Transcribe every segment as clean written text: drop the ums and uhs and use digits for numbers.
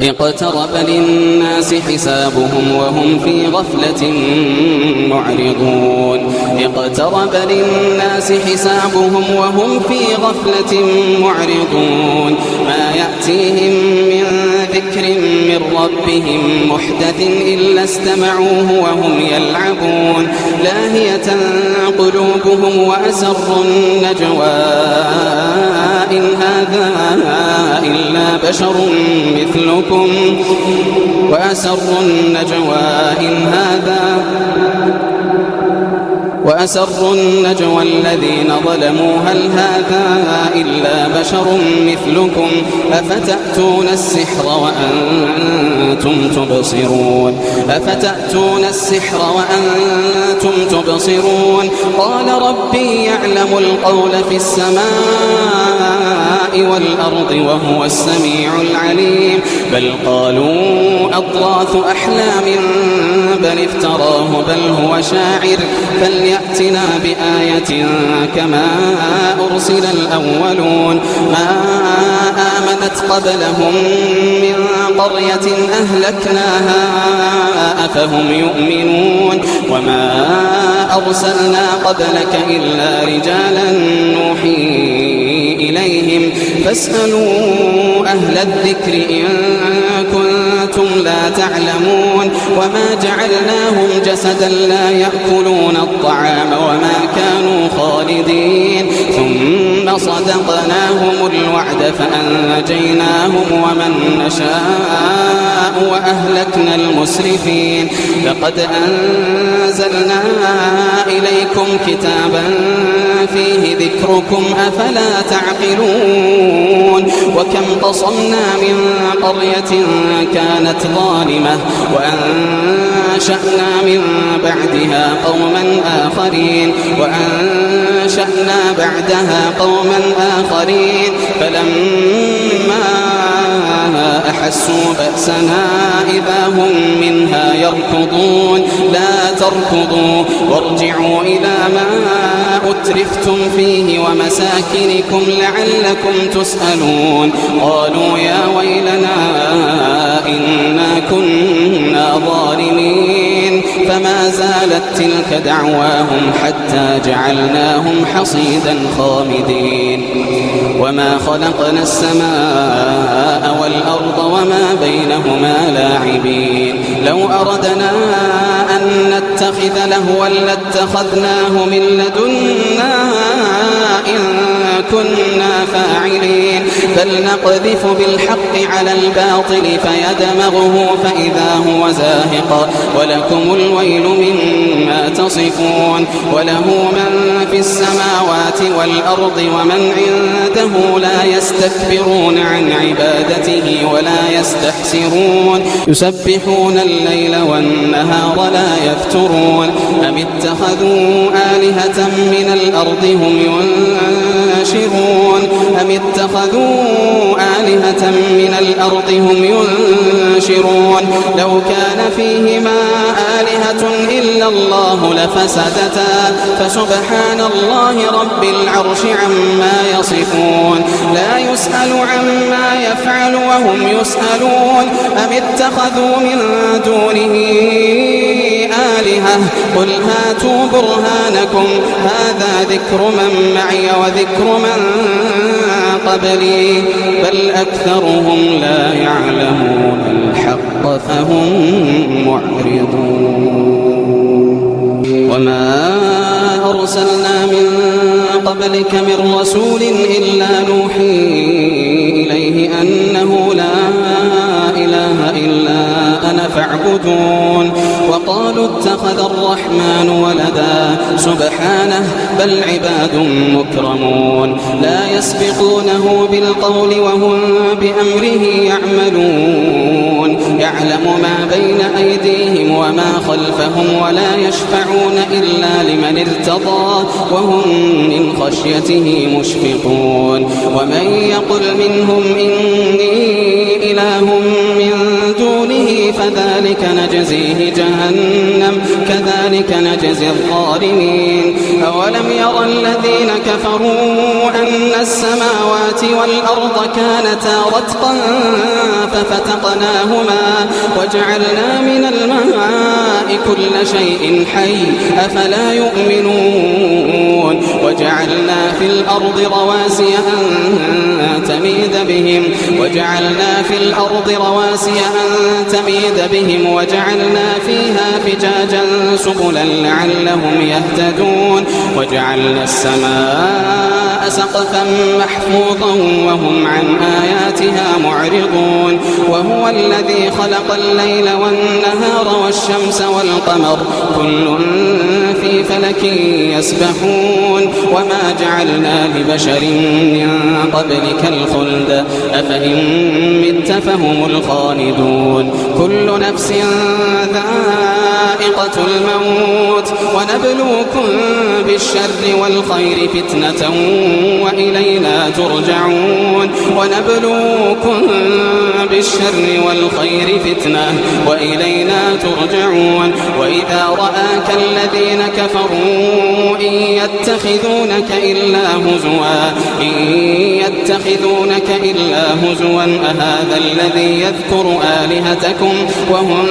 اقترب للناس حسابهم وهم في غفلة معرضون اقترب للناس حسابهم وهم في غفلة معرضون ما يأتيهم من ذكر من ربهم محدث إلا استمعوه وهم يلعبون لاهية قلوبهم وأسروا النجوى إن هذا إلا بشر مثلكم وأسروا النجوى الذين ظلموا هل هذا إلا بشر مثلكم أفتأتون السحر وأنتم تبصرون قال ربي يعلم القول في السماء والأرض وهو السميع العليم بل قالوا أضغاث أحلام بل افتراه بل هو شاعر فليأتنا بآية كما أرسل الأولون ما آمنت قبلهم من قرية أهلكناها أفهم يؤمنون وما أرسلنا قبلك إلا رجالا نوحي إليهم فاسألوا أهل الذكر إن كنتم لا تعلمون وما جعلناهم جسدا لا يأكلون الطعام وما كانوا خالدين ثم صدقناهم الوعد فأنجيناهم ومن نشاء وأهلكنا المسرفين لقد أنزلنا إليكم كتابا فيه ذكركم أفلا تعقلون وكم قصمنا من قرية كانت ظالمة وأنشأنا من بعدها قوما آخرين فلما أحسوا بأسنا إذا هم منها يركضون لا تركضوا وارجعوا إلى ما أترفتم فيه ومساكنكم لعلكم تسألون قالوا يا ويلنا إنا كنا ظالمين فما زالت تلك دعواهم حتى جعلناهم حصيدا خامدين وما خلقنا السماء والأرض وما بينهما لاعبين لو أردنا أن نتخذ لهوا لاتخذناه من لدنا إن كنا فاعلين بل نقذف بالحق على الباطل فيدمغه فإذا هو زاهق ولكم الويل مما تصفون وله من في السماوات والأرض ومن عنده لا يستكبرون عن عبادته ولا يستحسرون يسبحون الليل والنهار لا يفترون أم اتخذوا آلهة من الأرض هم ينشرون لو كان فيهما آلهة إلا الله لفسدتا فسبحان الله رب العرش عما يصفون لا يسأل عما يفعل وهم يسألون أم اتخذوا من دونه آلهة قل هاتوا برهانكم هذا ذكر من معي وذكر من قبلي بل أكثرهم لا يعلمون الحق فهم معرضون وما أرسلنا من قبلك من رسول إلا نوحي إليه أنه لا إله إلا أنا فاعبدون وقالوا اتخذ الرحمن ولدا سبحانه بل عباد مكرمون لا يسبقونه بالقول وهم بأمره يعملون يعلم ما بين أيديهم وما خلفهم ولا يشفعون إلا لمن ارتضى وهم من خشيته مشفقون ومن يقل منهم إني إله من دونه فذلك نجزيه جهنم كذلك نجزي الظالمين. أولم ير الذين كفروا أن السماوات والأرض كانتا رتقا ففتقناهما وجعلنا من الماء كل شيء حي أفلا يؤمنون. وجعلنا في الأرض رواسي أن تميد بهم وجعلنا فيها فجاجا سبلا لعلهم يهتدون. وجعلنا السماء سقفا محفوظا وهم عن آياتها معرضون. وهو الذي خلق الليل والنهار والشمس والقمر كل في فلك يسبحون. وما جعلنا لبشر من قبلك الخلد أفإن مت فهم الخالدون. كل نفس ذائقة الموت ونبلوكم بالشر والخير فتنة وإلينا ترجعون. وإذا رآك الذين كفروا إن يتخذونك إلا هزوا أهذا الذي يذكر آلهتكم وهم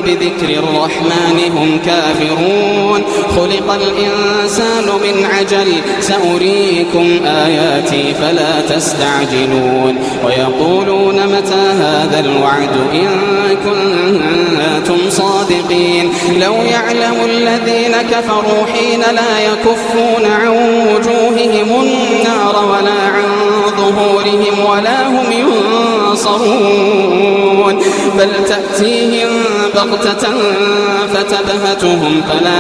بذكر الرحمن هم كافرون. خلق الإنسان من عجل سأريكم آياتي فلا تستعجلون. ويقولون متى هذا الوعد إن كنتم صادقين. لو يعلم الذين كفروا حين لا يكفون عن وجوههم النار ولا عن ظهورهم ولا هم ينصرون بل تأتيهم بغتة فتبهتهم فلا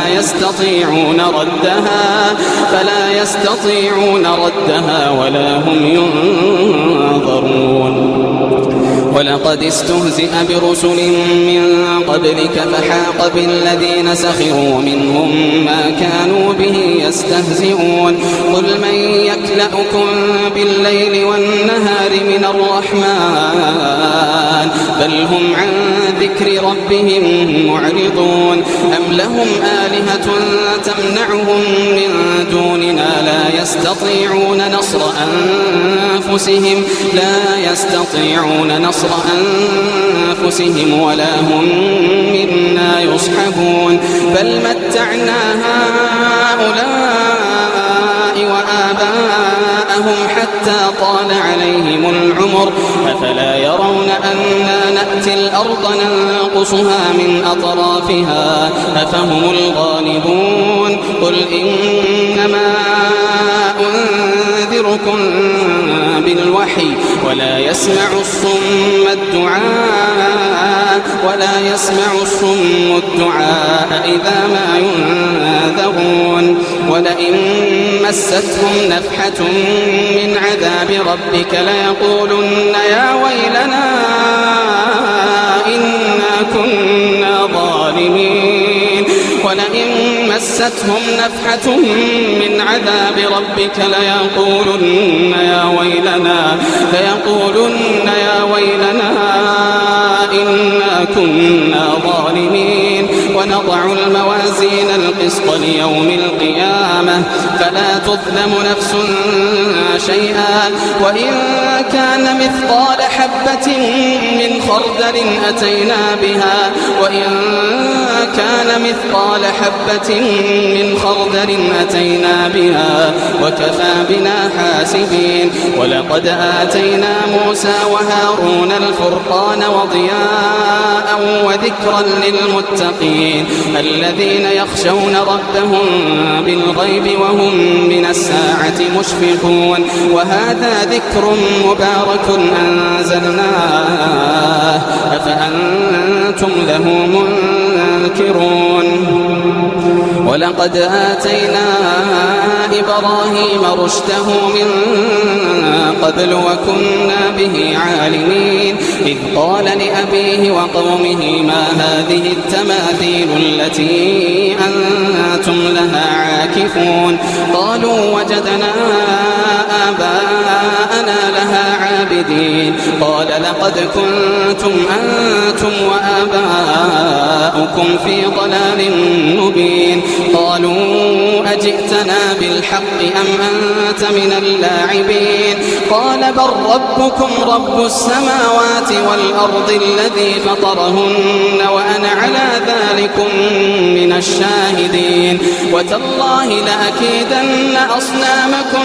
يستطيعون ردها ولا هم ينظرون. ولقد استهزئ برسل من قبلك فحاق بالذين سخروا منهم ما كانوا به يستهزئون. قل من يكلأكم بالليل والنهار من الرحمن بل هم عن ذكر ربهم معرضون. أم لهم آلهة تمنعهم من دوننا لا يستطيعون نصر أنفسهم ولا هم منا يصحبون. بل متعنا هؤلاء وآباءهم حتى طال عليهم العمر أفلا يرون أنا نأتي الأرض ننقصها من أطرافها أفهم الغالبون. قل إنما أنذركم بالوحي ولا يسمع الصم الدعاء إذا ما ينذرون. ولئن مستهم نفحة من عذاب ربك ليقولن يا ويلنا إنا كنا ظالمين. ولئن مستهم نفحة من عذاب ربك ليقولن يا ويلنا إنا كنا ظالمين. ونضع الموازين القسط ليوم القيامة فلا تظلم نفس شيئا وإن كان مثقال حبة من خردل أتينا بها وكفى بنا حاسبين. ولقد آتينا موسى وهارون الفرقان وضياء وذكرا للمتقين الذين يخشون ربهم بالغيب وهم من الساعة مشفقون. وهذا ذكر مبارك أنزلناه أفأنتم له منكرون. ولقد آتينا إبراهيم رشده من قبل وكنا به عالمين. إذ قال لأبيه وقومه ما هذه التماثيل التي أنتم لها عاكفون. قالوا وجدنا آباءنا لها عابدين. قال لقد كنتم أنتم وآباؤكم في ضلال مبين قالوا أجئتنا بالحق أم أنت من اللاعبين قال بل ربكم رب السماوات والأرض الذي فطرهن وأنا على ذلكم من الشاهدين وتالله لأكيدن أصنامكم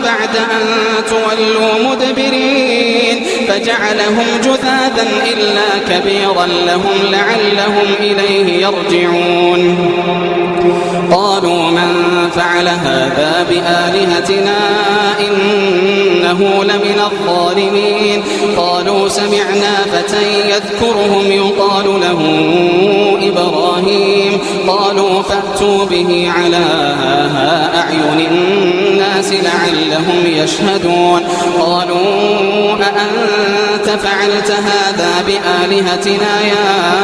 بعد أن تولوا مدبرين فجعلهم جذاذا إلا كبيرا لهم لعلهم إليه يرجعون قالوا من فعل هذا بآلهتنا إنه لمن الظالمين قالوا سمعنا فتى يذكرهم يقال له إبراهيم قالوا فأتوا به على أعين الناس لعلهم يشهدون قالوا أأنت فعلت هذا بآلهتنا يا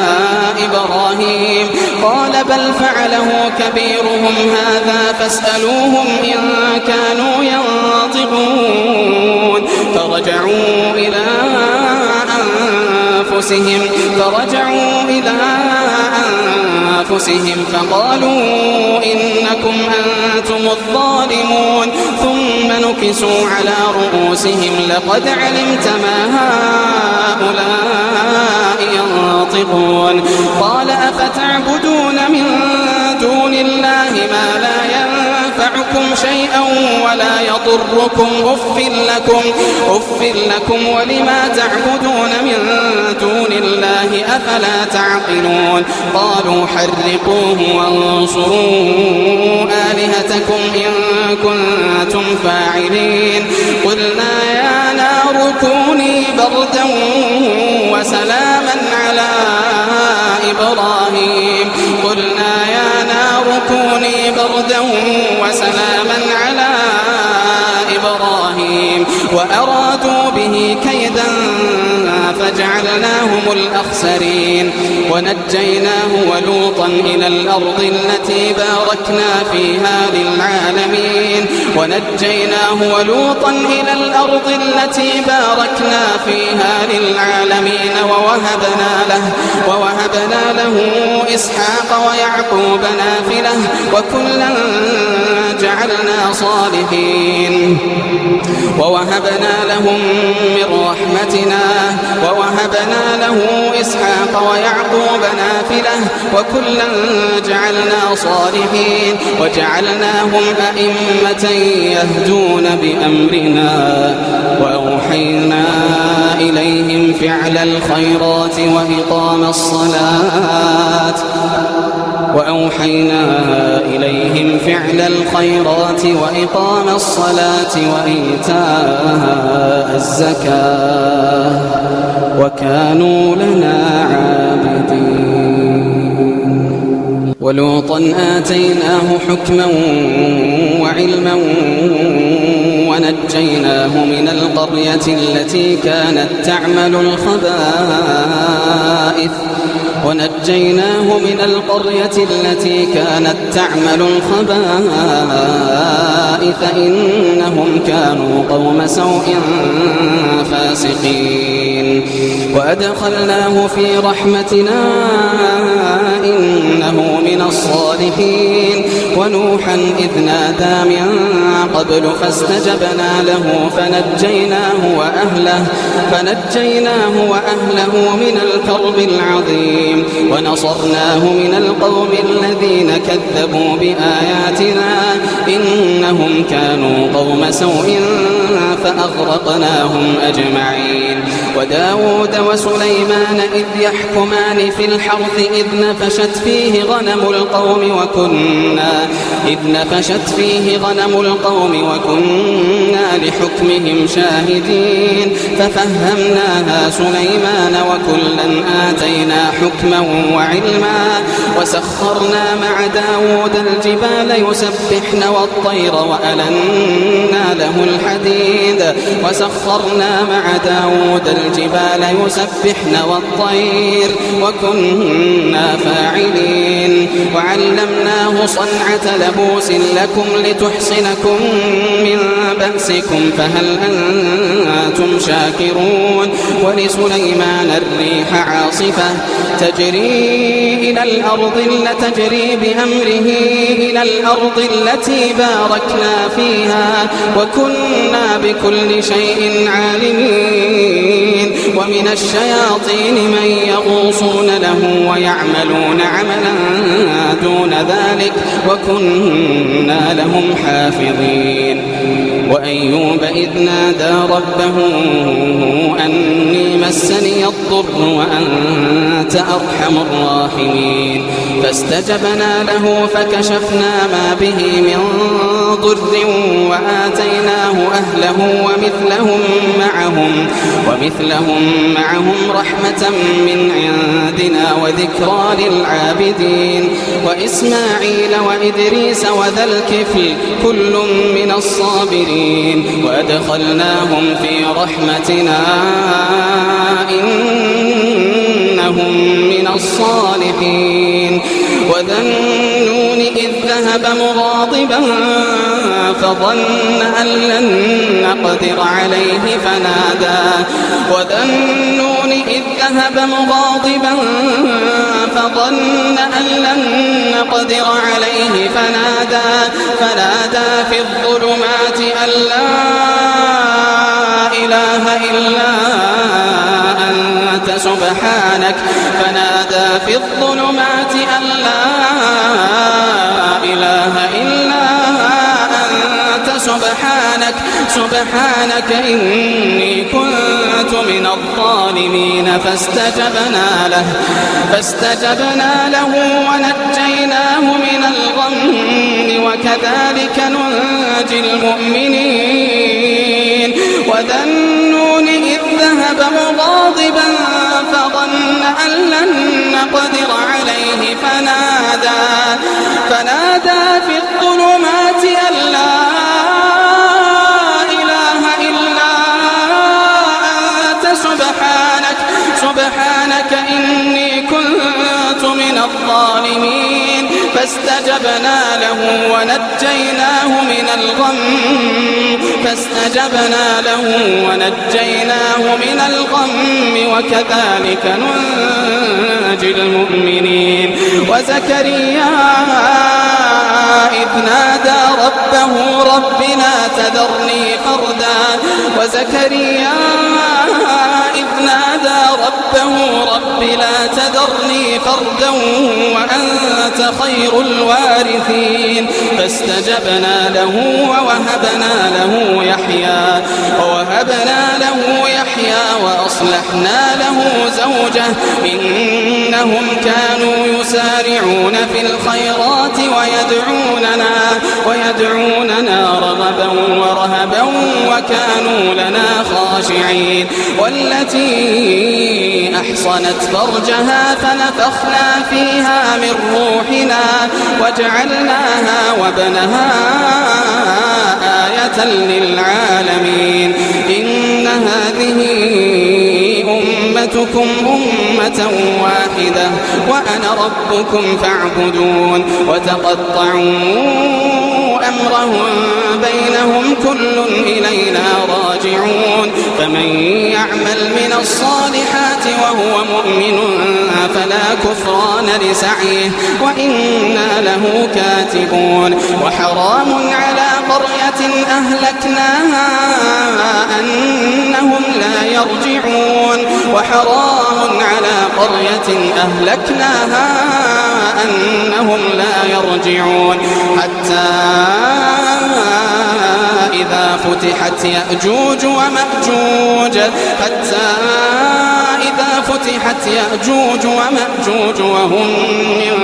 إبراهيم قال بل فعله كبيرهم هذا فاسألوهم إن كانوا ينطقون فرجعوا إلى أنفسهم فقالوا إنكم أنتم الظالمون ثم نكسوا على رؤوسهم لقد علمت ما هؤلاء ينطقون قال أفتعبدون من دون الله ما لا ينفعكم شيئا ولا يضركم أف لكم ولما تعبدون من دون الله أفلا تعقلون قالوا حرقوه وانصروا آلهتكم إن كنتم فاعلين قلنا يا نار كوني بردا وسلاما على إبراهيم وأرادوا به كيدا فجعلناهم الأخسرين ونجيناه ولوطا إلى الأرض التي باركنا فيها للعالمين ووهبنا له إسحاق ويعقوب نافلة وكلا جعلنا صالحين ووهبنا لهم من رحمتنا ووهبنا له إسحاق ويعقوب نافلة وكلا جعلنا صالحين وجعلناهم أئمة يهدون بأمرنا وأوحينا إليهم فعل الخيرات وإقام الصلاة وإيتاء الزكاة وكانوا لنا عابدين ولوطا آتيناه حكما وعلما ونجيناه من القرية التي كانت تعمل الخبائث إنهم كانوا قوم سوء فاسقين وأدخلناه في رحمتنا إنه من الصالحين ونوحا إذ نادى من قبل فاستجبنا له فنجيناه وأهله من الكرب العظيم ونصرناه من القوم الذين كذبوا بآياتنا إنهم كانوا قوم سوء فأغرقناهم أجمعين وداود وسليمان إذ يحكمان في الحرث إذ نفشت فيه غنم القوم وكنا لحكمهم شاهدين ففهمناها سليمان وكلا آتينا حكما وعلما وسخرنا مع داود الجبال يسبحن والطير وألنا له الحديد وكنا فاعلين وعلمناه صنعة لبوس لكم لتحصنكم من بأسكم فهل أنتم شاكرون ولسليمان الريح عاصفة تجري بأمره إلى الأرض التي باركنا فيها وكنا بكل شيء عالمين ومن الشياطين من يغوصون له ويعملون عملا دون ذلك وكنا لهم حافظين وأيوب إذ نادى ربه أني مسني الضر وأنت أرحم الراحمين فاستجبنا له فكشفنا ما به من ضر وآتيناه أهله ومثلهم معهم رحمة من عندنا وذكرى للعابدين وإسماعيل وإدريس وذا الكفل كل من الصابرين وأدخلناهم في رحمتنا إنهم من الصالحين وذا النون إذ ذهب مغاضبا فظن أن لن نقدر عليه فنادى في الظلمات أن لا إله إلا أنت سبحانك إني كنت من الظالمين فاستجبنا له ونجيناه من الغم وكذلك ننجي المؤمنين وذا النون إذ ذهب مغاضبا فظن أن لن نقدر عليه فنادى في الظلمات أن لا سبحانك إني كنت من الظالمين فاستجبنا له ونجيناه من الغم وكذلك ننجي المؤمنين وزكريا إذ نادى ربه رب لا تذرني فردا وأنت خير الوارثين فاستجبنا له ووهبنا له يحيى وأصلحنا له زوجه إنهم كانوا يسارعون في الخيرات ويدعوننا رغبا ورهبا وكانوا لنا خاشعين والتي أحصنت فرجها فنفخنا فيها من روحنا وجعلناها وابنها آية للعالمين إن هذه أمتكم أمة واحدة وأنا ربكم فاعبدون وتقطعوا أمرهم بينهم كل إلينا راجعون فمن يعمل من الصالحات وهو مؤمن فلا كفران لسعيه وإنا له كاتبون وحرام على قرية أهلكناها أنهم لا يرجعون حتى إذا فتحت يأجوج ومأجوج وهم من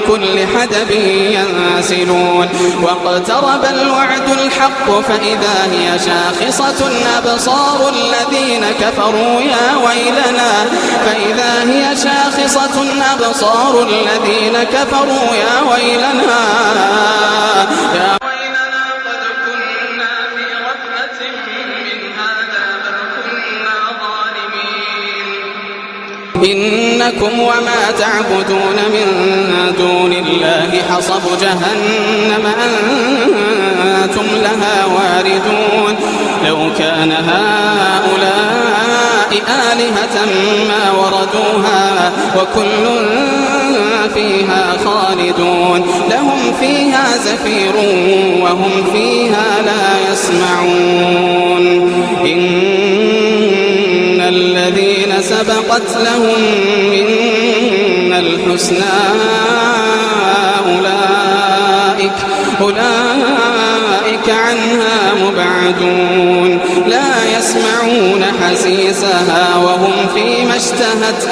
كل حدب ينسلون واقترب الوعد الحق فإذا هي شاخصة أبصار الذين كفروا يا ويلنا قد كنا في غفلة من هذا بل كنا ظالمين إنكم وما تعبدون من دون الله حصب جهنم أنتم لها واردون لو كان هؤلاء آلهة ما وردوها وكل فيها خالدون لهم فيها زفير وهم فيها لا يسمعون إن الذين سبقت لهم منا الحسنى أولئك عنها مبعدون لا يسمعون حسيسها وهم فيما اشتهت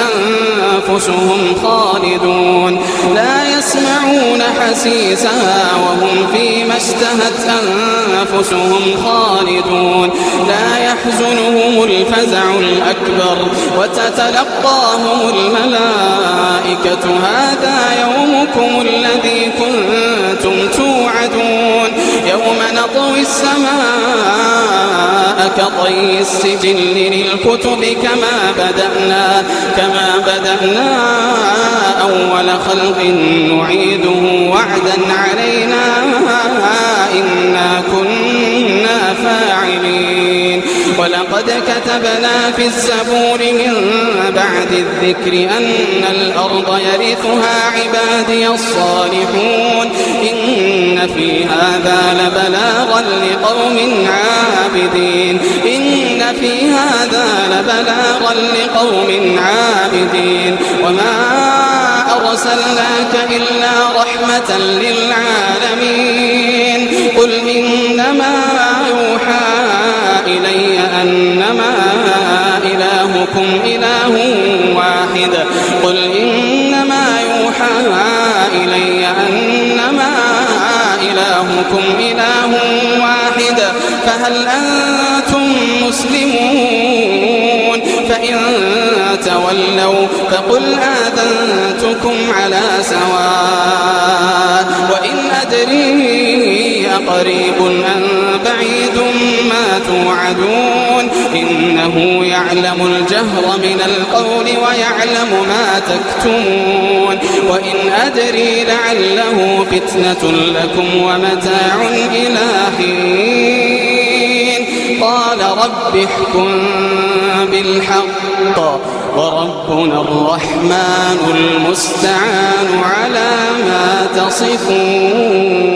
أنفسهم خالدون لا يسمعون حسيسها وهم فيما اشتهت أنفسهم خالدون لا يحزنهم الفزع الأكبر وتتلقاهم الملائكة هذا يومكم الذي كنتم توعدون يوم نطوي السماء كطي السجل للكتب كما بدأنا أول خلق نعيده وعدا علينا إنا كنا فاعلين ولقد كتبنا في الزبور من بعد الذكر أن الأرض يرثها عبادي الصالحون إن في هذا لبلاغا لقوم عابدين وما أرسلناك إلا رحمة للعالمين قل إنما يوحى إلي أنما إلهكم إله واحد فهل أنتم مسلمون فإن تولوا فقل آذنتكم على سواء وإن أدري أقريب أم بعيد ما توعدون إنه يعلم الجهر من القول ويعلم ما تكتمون وإن أدري لعله فتنة لكم ومتاع إلى حين قال رب احكم بالحق وربنا الرحمن المستعان على ما تصفون.